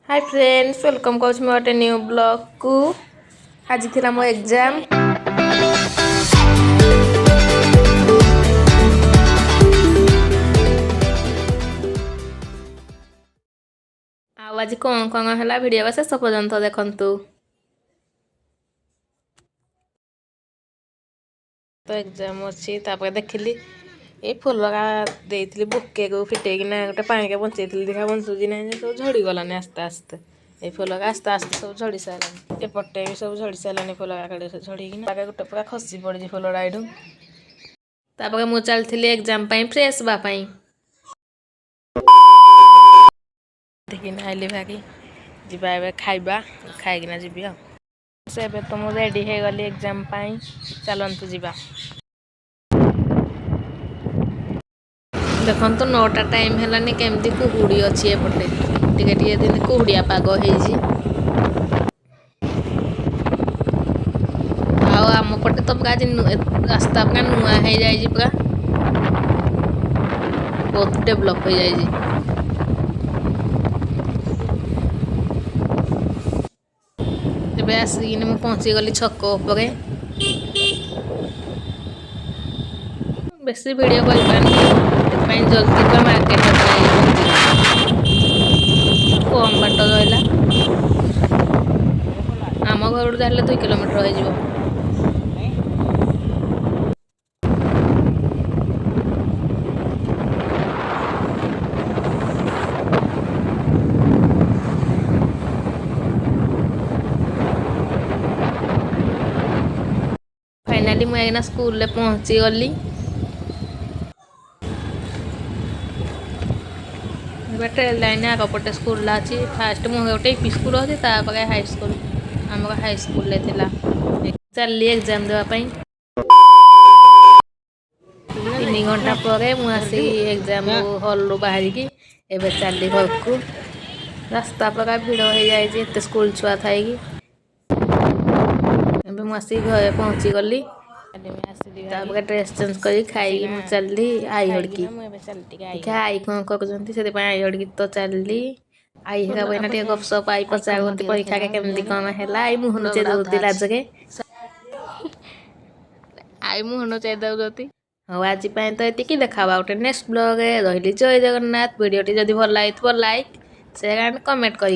Hi friends welcome कर गोटे new blog को। आज थी मो एग्जाम आज कौन कौन है वीडियो शेष पर्यंत देखंतु। तो एग्जाम अच्छी देखिली ये फुल देती बुके को फिटेकिना गोटे पानी के बंचे देखा बंचुची ना सब झड़ी गलानी आस्ते आस्ते ये फुल आस्ते आस्ते सब झड़ी सारे एपटे भी सब झड़ी सारे फुल झड़ीकिना गोटे पूरा खसी पड़ी फुलड़ा यू मुझे चलती एग्जाम फ्रेश हाँपाई देखिना आइली भागी जीवा ए खाइबा खाइकिना जीवी से तो मुझे रेडी हो गली एग्जाम चलतु जीवा। देखो तो 9टा टाइम है केमती कुहुड़ी अच्छी एपटे टे दिन कुहुड़िया पाग हो आम पटे तो आज रास्ता पूरा नुआ हो जाए पूरा बहुत डेभलप हो जाए। ଏବେ ଆସିକିନି ମୁଁ ପହଞ୍ଚିଗଲି ଛକ ଉପରେ। ବେଶୀ ଭିଡ଼ିଓ କରିପାରୁନି ସେଥିପାଇଁ ଜଲ୍ଦି ପୁରା ମାର୍କେଟରେ ପହଞ୍ଚିଗଲି। କମ୍ ବାଟ ରହିଲା ଆମ ଘରଠୁ ତାହେଲେ 2 କିଲୋମିଟର ହେଇଯିବ। फाइनाली मुझे स्कूल में पहुँची गली। ट्रेन लाइन आगपटे स्कूल अच्छी फास्ट मुझे गोटे यूपी स्कूल अच्छी हाई स्कूल आम हाई स्कूल चली एग्जाम देवाई 3 घंटा पर मुझे एग्जाम हॉल रू बाहर की एवं चली घर को रास्ता प्रकार भिड़ हो जाए एत स्कूल छुआ थी मुझे घर पहुँची गली ड्रेस चेंज कर खाई चलली आई हड़की देखा आई कौन कर आई हड़की तो चलली आई हेगा बहना टे गपसप आई पचारती परीक्षा के केमती कौन है आई मुह नुचे दौती लाजके आई मुह नुचे दौती। हाँ आज तो ये देखा गोटे नेक्स्ट ब्लॉग रही। जय जगन्नाथ वीडियोटी जदि भल लगी लाइक शेयर एंड कमेंट कर।